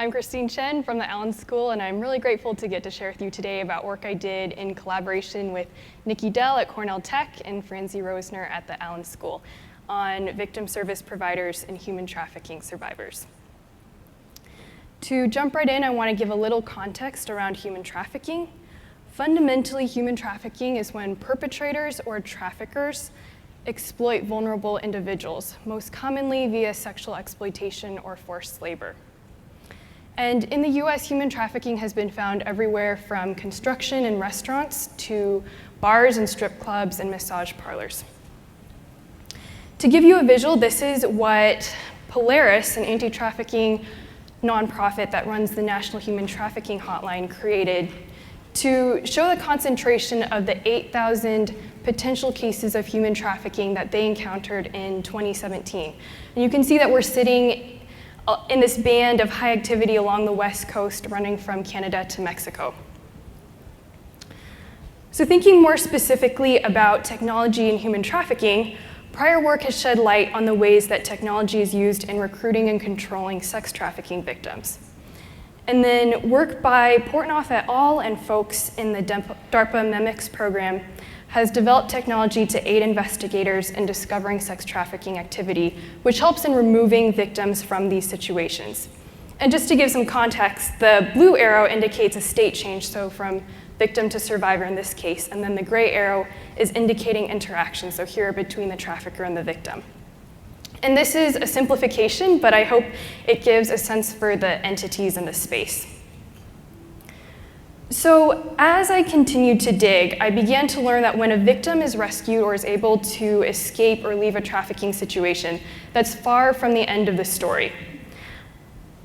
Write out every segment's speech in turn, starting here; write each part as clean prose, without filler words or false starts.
I'm Christine Chen from the Allen School, and I'm really grateful to get to share with you today about work I did in collaboration with Nikki Dell at Cornell Tech and Francie Rosner at the Allen School on victim service providers and human trafficking survivors. To jump right in, I want to give a little context around human trafficking. Fundamentally, human trafficking is when perpetrators or traffickers exploit vulnerable individuals, most commonly via sexual exploitation or forced labor. And in the US, human trafficking has been found everywhere from construction and restaurants to bars and strip clubs and massage parlors. To give you a visual, this is what Polaris, an anti-trafficking nonprofit that runs the National Human Trafficking Hotline, created to show the concentration of the 8,000 potential cases of human trafficking that they encountered in 2017. And you can see that we're sitting in this band of high activity along the West Coast running from Canada to Mexico. So thinking more specifically about technology and human trafficking, prior work has shed light on the ways that technology is used in recruiting and controlling sex trafficking victims. And then work by Portnoff et al. And folks in the DARPA MEMICS program has developed technology to aid investigators in discovering sex trafficking activity, which helps in removing victims from these situations. And just to give some context, the blue arrow indicates a state change, so from victim to survivor in this case, and then the gray arrow is indicating interaction, so here between the trafficker and the victim. And this is a simplification, but I hope it gives a sense for the entities in the space. So as I continued to dig, I began to learn that when a victim is rescued or is able to escape or leave a trafficking situation, that's far from the end of the story.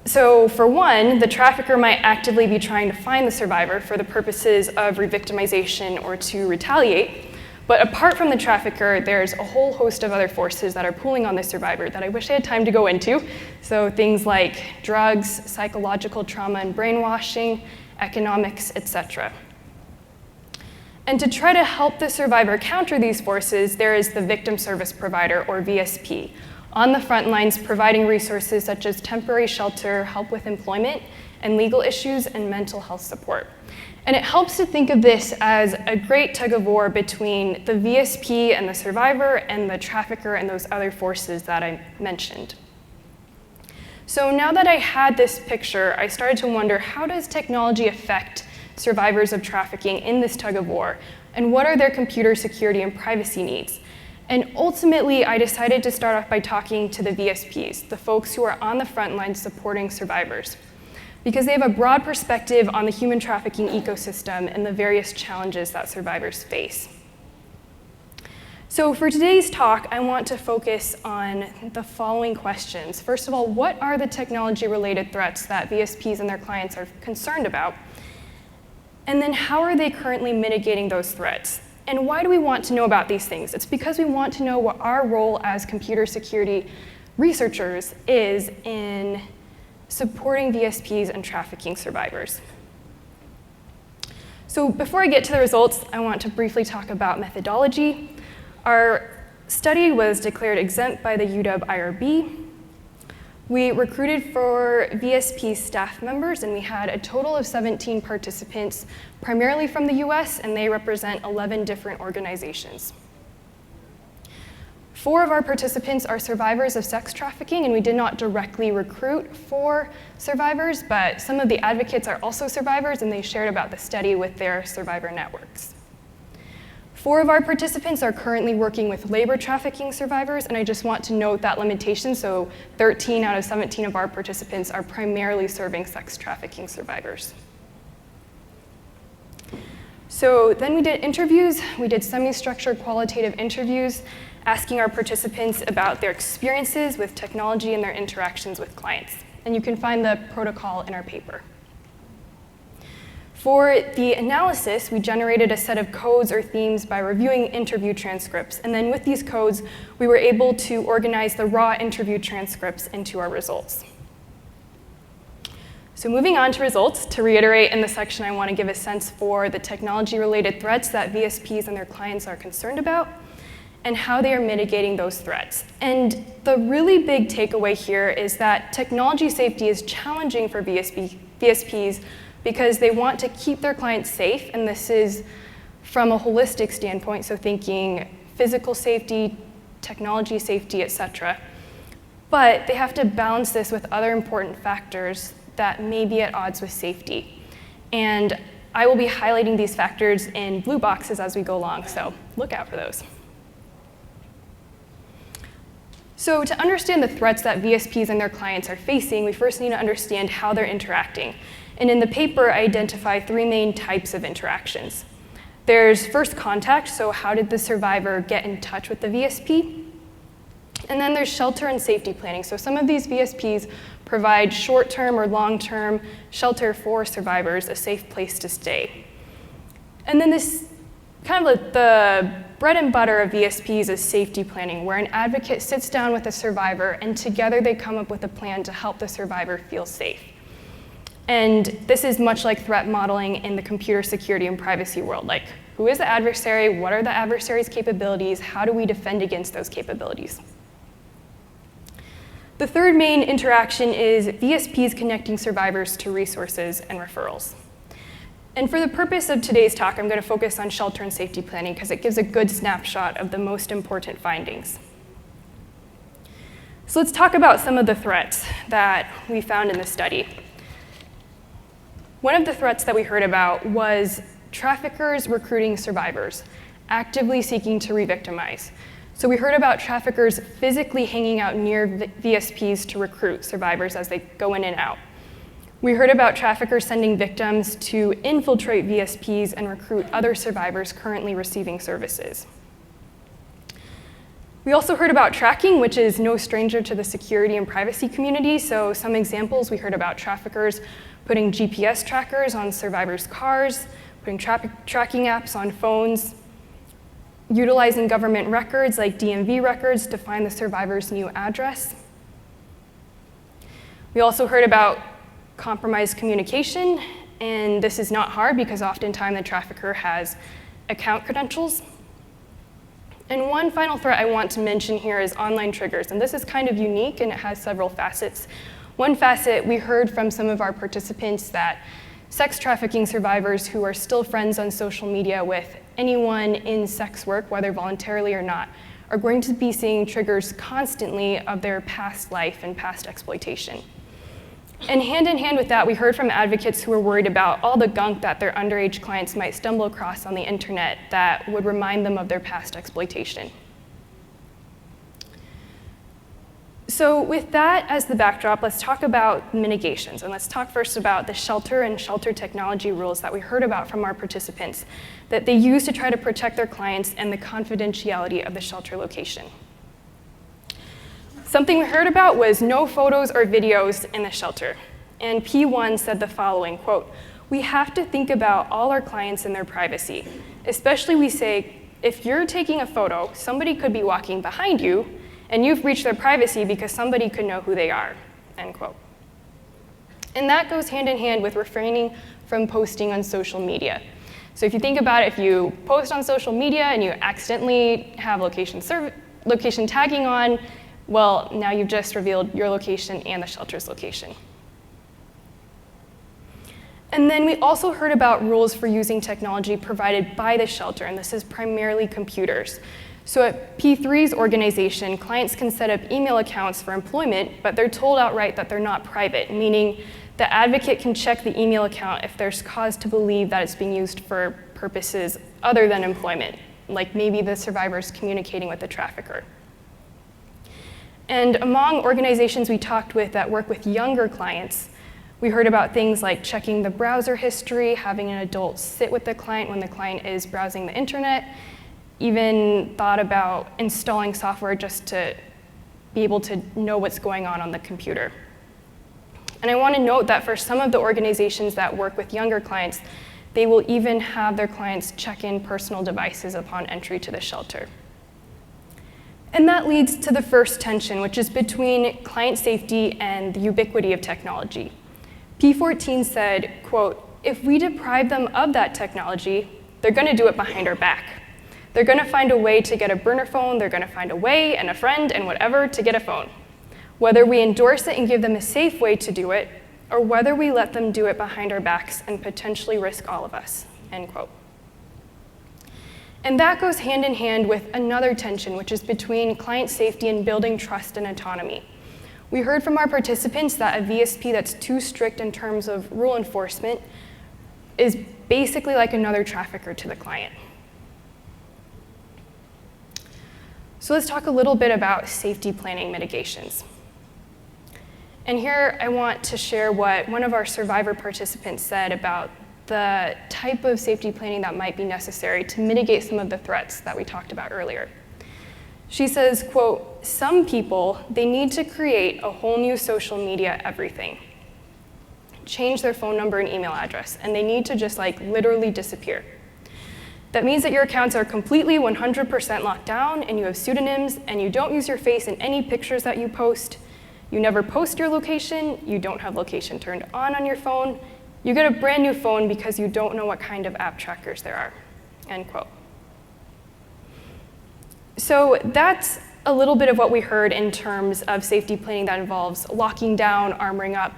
So for one, the trafficker might actively be trying to find the survivor for the purposes of revictimization or to retaliate. But apart from the trafficker, there's a whole host of other forces that are pulling on the survivor that I wish I had time to go into. So things like drugs, psychological trauma and brainwashing, economics, etc. And to try to help the survivor counter these forces, there is the victim service provider, or VSP, on the front lines providing resources such as temporary shelter, help with employment, and legal issues and mental health support. And it helps to think of this as a great tug of war between the VSP and the survivor and the trafficker and those other forces that I mentioned. So now that I had this picture, I started to wonder, how does technology affect survivors of trafficking in this tug of war? And what are their computer security and privacy needs? And ultimately, I decided to start off by talking to the VSPs, the folks who are on the front lines supporting survivors, because they have a broad perspective on the human trafficking ecosystem and the various challenges that survivors face. So for today's talk, I want to focus on the following questions. First of all, what are the technology-related threats that VSPs and their clients are concerned about? And then how are they currently mitigating those threats? And why do we want to know about these things? It's because we want to know what our role as computer security researchers is in supporting VSPs and trafficking survivors. So before I get to the results, I want to briefly talk about methodology. Our study was declared exempt by the UW-IRB. We recruited for VSP staff members, and we had a total of 17 participants, primarily from the US, and they represent 11 different organizations. 4 of our participants are survivors of sex trafficking, and we did not directly recruit for survivors, but some of the advocates are also survivors, and they shared about the study with their survivor networks. 4 of our participants are currently working with labor trafficking survivors, and I just want to note that limitation, so 13 out of 17 of our participants are primarily serving sex trafficking survivors. So then we did interviews. We did semi-structured qualitative interviews, asking our participants about their experiences with technology and their interactions with clients. And you can find the protocol in our paper. For the analysis, we generated a set of codes or themes by reviewing interview transcripts. And then with these codes, we were able to organize the raw interview transcripts into our results. So moving on to results, to reiterate in the section, I want to give a sense for the technology-related threats that VSPs and their clients are concerned about. and how they are mitigating those threats. And the really big takeaway here is that technology safety is challenging for VSPs because they want to keep their clients safe, and this is from a holistic standpoint, so thinking physical safety, technology safety, etc. But they have to balance this with other important factors that may be at odds with safety. And I will be highlighting these factors in blue boxes as we go along, so look out for those. So to understand the threats that VSPs and their clients are facing, we first need to understand how they're interacting. And in the paper, I identify 3 main types of interactions. There's first contact, so how did the survivor get in touch with the VSP? And then there's shelter and safety planning. So some of these VSPs provide short-term or long-term shelter for survivors, a safe place to stay. And then this kind of like the bread and butter of VSPs is safety planning, where an advocate sits down with a survivor and together they come up with a plan to help the survivor feel safe. And this is much like threat modeling in the computer security and privacy world. Like, who is the adversary? What are the adversary's capabilities? How do we defend against those capabilities? The third main interaction is VSPs connecting survivors to resources and referrals. And for the purpose of today's talk, I'm going to focus on shelter and safety planning because it gives a good snapshot of the most important findings. So let's talk about some of the threats that we found in the study. One of the threats that we heard about was traffickers recruiting survivors, actively seeking to re-victimize. So we heard about traffickers physically hanging out near VSPs to recruit survivors as they go in and out. We heard about traffickers sending victims to infiltrate VSPs and recruit other survivors currently receiving services. We also heard about tracking, which is no stranger to the security and privacy community. So some examples, we heard about traffickers putting GPS trackers on survivors' cars, putting tracking apps on phones, utilizing government records like DMV records to find the survivor's new address. We also heard about compromised communication, and this is not hard because oftentimes the trafficker has account credentials. And one final threat I want to mention here is online triggers, and this is kind of unique and it has several facets. One facet, we heard from some of our participants that sex trafficking survivors who are still friends on social media with anyone in sex work, whether voluntarily or not, are going to be seeing triggers constantly of their past life and past exploitation. And hand in hand with that, we heard from advocates who were worried about all the gunk that their underage clients might stumble across on the internet that would remind them of their past exploitation. So with that as the backdrop, let's talk about mitigations. And let's talk first about the shelter and shelter technology rules that we heard about from our participants that they use to try to protect their clients and the confidentiality of the shelter location. Something we heard about was no photos or videos in the shelter. And P1 said the following, quote, "We have to think about all our clients and their privacy. Especially we say, if you're taking a photo, somebody could be walking behind you and you've breached their privacy because somebody could know who they are," end quote. And that goes hand in hand with refraining from posting on social media. So if you think about it, if you post on social media and you accidentally have location tagging on, well, now you've just revealed your location and the shelter's location. And then we also heard about rules for using technology provided by the shelter, and this is primarily computers. So at P3's organization, clients can set up email accounts for employment, but they're told outright that they're not private, meaning the advocate can check the email account if there's cause to believe that it's being used for purposes other than employment, like maybe the survivor's communicating with the trafficker. And among organizations we talked with that work with younger clients, we heard about things like checking the browser history, having an adult sit with the client when the client is browsing the internet, even thought about installing software just to be able to know what's going on the computer. And I want to note that for some of the organizations that work with younger clients, they will even have their clients check in personal devices upon entry to the shelter. And that leads to the first tension, which is between client safety and the ubiquity of technology. P14 said, quote, "If we deprive them of that technology, they're going to do it behind our back." They're going to find a way to get a burner phone, they're going to find a way and a friend and whatever to get a phone. Whether we endorse it and give them a safe way to do it, or whether we let them do it behind our backs and potentially risk all of us, end quote. And that goes hand in hand with another tension, which is between client safety and building trust and autonomy. We heard from our participants that a VSP that's too strict in terms of rule enforcement is basically like another trafficker to the client. So let's talk a little bit about safety planning mitigations. And here I want to share what one of our survivor participants said about the type of safety planning that might be necessary to mitigate some of the threats that we talked about earlier. She says, quote, "Some people, they need to create a whole new social media everything, change their phone number and email address, and they need to just like literally disappear. That means that your accounts are completely 100% locked down and you have pseudonyms and you don't use your face in any pictures that you post. You never post your location, you don't have location turned on your phone. You get a brand new phone because you don't know what kind of app trackers there are," end quote. So that's a little bit of what we heard in terms of safety planning that involves locking down, armoring up,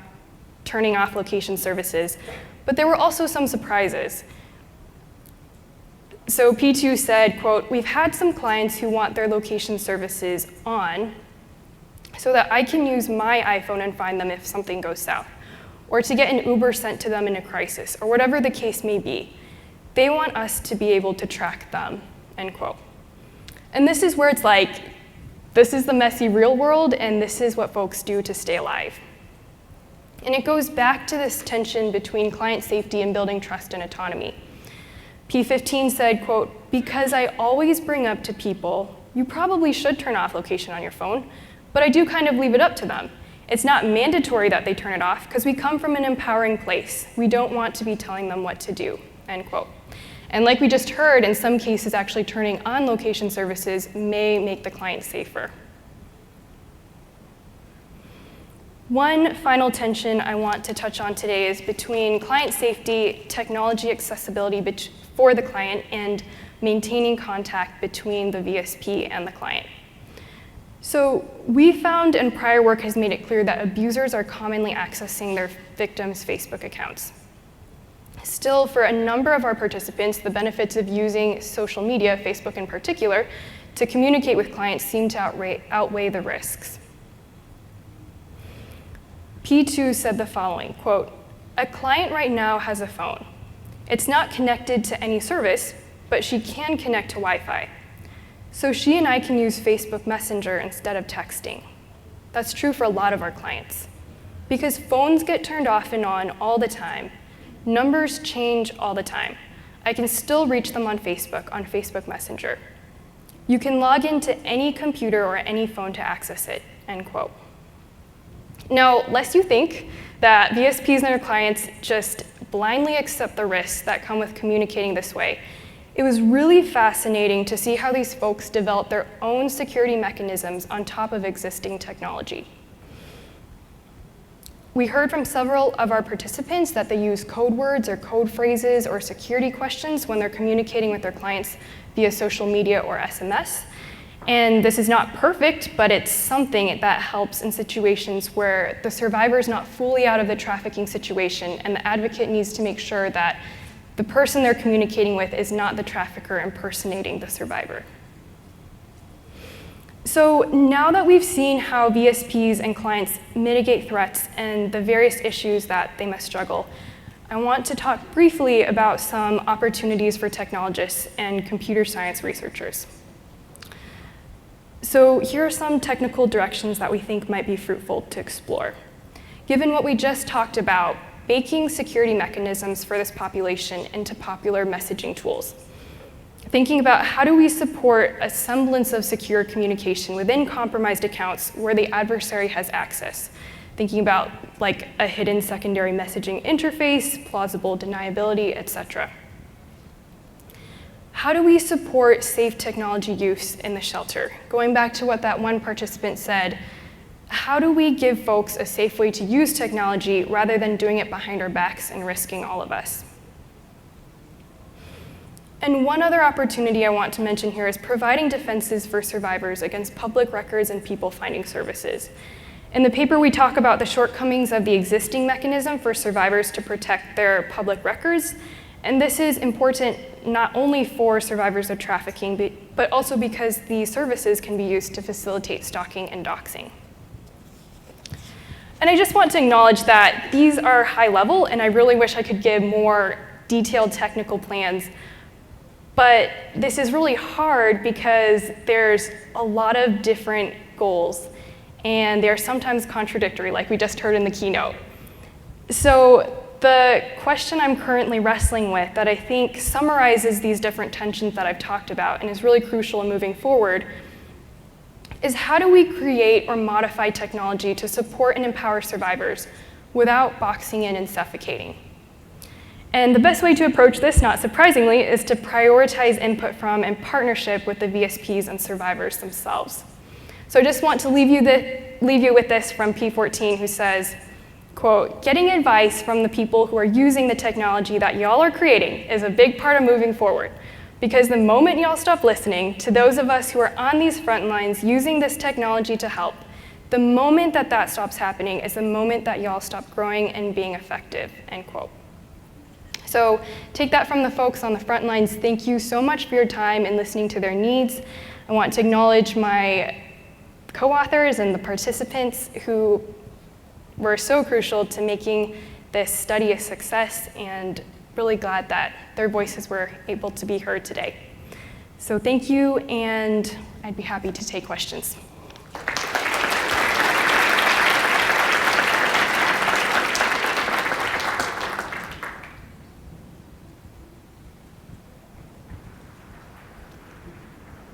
turning off location services. But there were also some surprises. So P2 said, quote, "We've had some clients who want their location services on so that I can use my iPhone and find them if something goes south, or to get an Uber sent to them in a crisis, or whatever the case may be. They want us to be able to track them," end quote. And this is where it's like, this is the messy real world, and this is what folks do to stay alive. And it goes back to this tension between client safety and building trust and autonomy. P15 said, quote, "Because I always bring up to people, you probably should turn off location on your phone, but I do kind of leave it up to them. It's not mandatory that they turn it off because we come from an empowering place. We don't want to be telling them what to do," end quote. And like we just heard, in some cases, actually turning on location services may make the client safer. One final tension I want to touch on today is between client safety, technology accessibility for the client, and maintaining contact between the VSP and the client. So we found, and prior work has made it clear, that abusers are commonly accessing their victims' Facebook accounts. Still, for a number of our participants, the benefits of using social media, Facebook in particular, to communicate with clients seem to outweigh the risks. P2 said the following, quote, "A client right now has a phone. It's not connected to any service, but she can connect to Wi-Fi. So she and I can use Facebook Messenger instead of texting. That's true for a lot of our clients. Because phones get turned off and on all the time. Numbers change all the time. I can still reach them on Facebook Messenger. You can log into any computer or any phone to access it," end quote. Now, lest you think that VSPs and their clients just blindly accept the risks that come with communicating this way, it was really fascinating to see how these folks develop their own security mechanisms on top of existing technology. We heard from several of our participants that they use code words or code phrases or security questions when they're communicating with their clients via social media or SMS. And this is not perfect, but it's something that helps in situations where the survivor is not fully out of the trafficking situation, and the advocate needs to make sure that the person they're communicating with is not the trafficker impersonating the survivor. So now that we've seen how VSPs and clients mitigate threats and the various issues that they must juggle, I want to talk briefly about some opportunities for technologists and computer science researchers. So here are some technical directions that we think might be fruitful to explore. Given what we just talked about, baking security mechanisms for this population into popular messaging tools. Thinking about how do we support a semblance of secure communication within compromised accounts where the adversary has access. Thinking about like a hidden secondary messaging interface, plausible deniability, etc. How do we support safe technology use in the shelter? Going back to what that one participant said, how do we give folks a safe way to use technology rather than doing it behind our backs and risking all of us? And one other opportunity I want to mention here is providing defenses for survivors against public records and people finding services. In the paper, we talk about the shortcomings of the existing mechanism for survivors to protect their public records. And this is important not only for survivors of trafficking, but also because these services can be used to facilitate stalking and doxing. And I just want to acknowledge that these are high level, and I really wish I could give more detailed technical plans. But this is really hard because there's a lot of different goals, and they're sometimes contradictory, like we just heard in the keynote. So the question I'm currently wrestling with that I think summarizes these different tensions that I've talked about and is really crucial in moving forward is how do we create or modify technology to support and empower survivors without boxing in and suffocating? And the best way to approach this, not surprisingly, is to prioritize input from and partnership with the VSPs and survivors themselves. So I just want to leave you with this from P14, who says, quote, "Getting advice from the people who are using the technology that y'all are creating is a big part of moving forward. Because the moment y'all stop listening to those of us who are on these front lines using this technology to help, the moment that that stops happening is the moment that y'all stop growing and being effective," end quote. So take that from the folks on the front lines. Thank you so much for your time and listening to their needs. I want to acknowledge my co-authors and the participants who were so crucial to making this study a success, and really glad that their voices were able to be heard today. So thank you, and I'd be happy to take questions.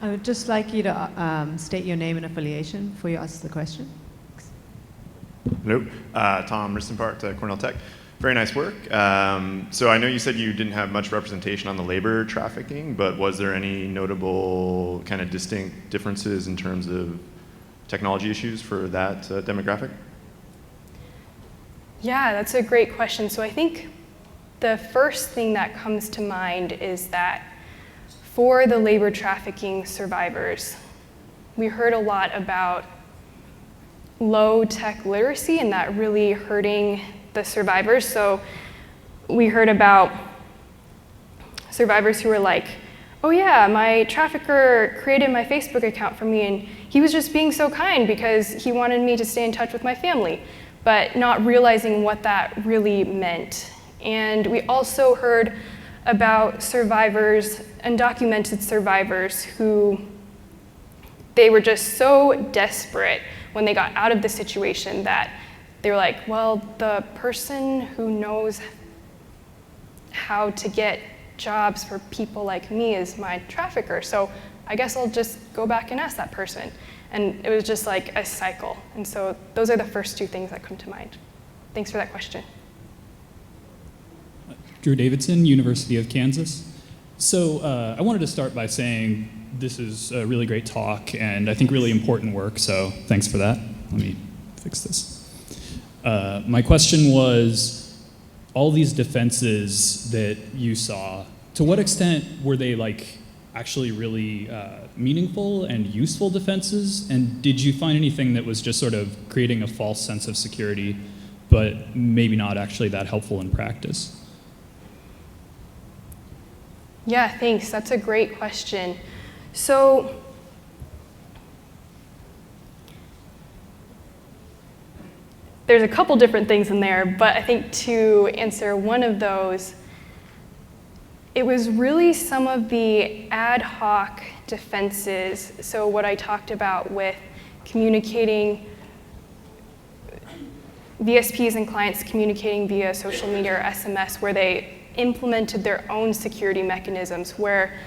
I would just like you to state your name and affiliation before you ask the question. Hello, Tom Ristenpart, Cornell Tech. Very nice work. So I know you said you didn't have much representation on the labor trafficking, but was there any notable kind of distinct differences in terms of technology issues for that demographic? Yeah, that's a great question. So I think the first thing that comes to mind is that for the labor trafficking survivors, we heard a lot about low tech literacy and that really hurting the survivors. So we heard about survivors who were like, oh yeah, my trafficker created my Facebook account for me and he was just being so kind because he wanted me to stay in touch with my family, but not realizing what that really meant. And we also heard about survivors, undocumented survivors, who they were just so desperate when they got out of the situation that they were like, well, the person who knows how to get jobs for people like me is my trafficker, so I guess I'll just go back and ask that person. And it was just like a cycle. And so those are the first two things that come to mind. Thanks for that question. Drew Davidson, University of Kansas. So I wanted to start by saying this is a really great talk and I think really important work, so thanks for that. Let me fix this. My question was, all these defenses that you saw, to what extent were they like actually really meaningful and useful defenses? And did you find anything that was just sort of creating a false sense of security, but maybe not actually that helpful in practice? Yeah, thanks. That's a great question. So there's a couple different things in there, but I think to answer one of those, it was really some of the ad hoc defenses. So what I talked about with communicating, VSPs and clients communicating via social media or SMS, where they implemented their own security mechanisms, where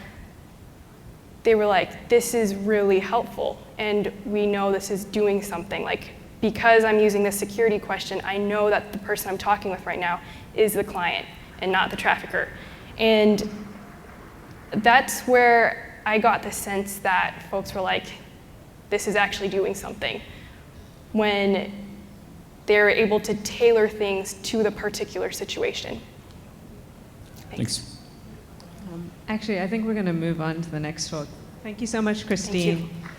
they were like, this is really helpful, and we know this is doing something. Like, because I'm using this security question, I know that the person I'm talking with right now is the client and not the trafficker. And that's where I got the sense that folks were like, this is actually doing something, when they're able to tailor things to the particular situation. Thanks. Actually, I think we're going to move on to the next talk. Thank you so much, Christine. Thank you.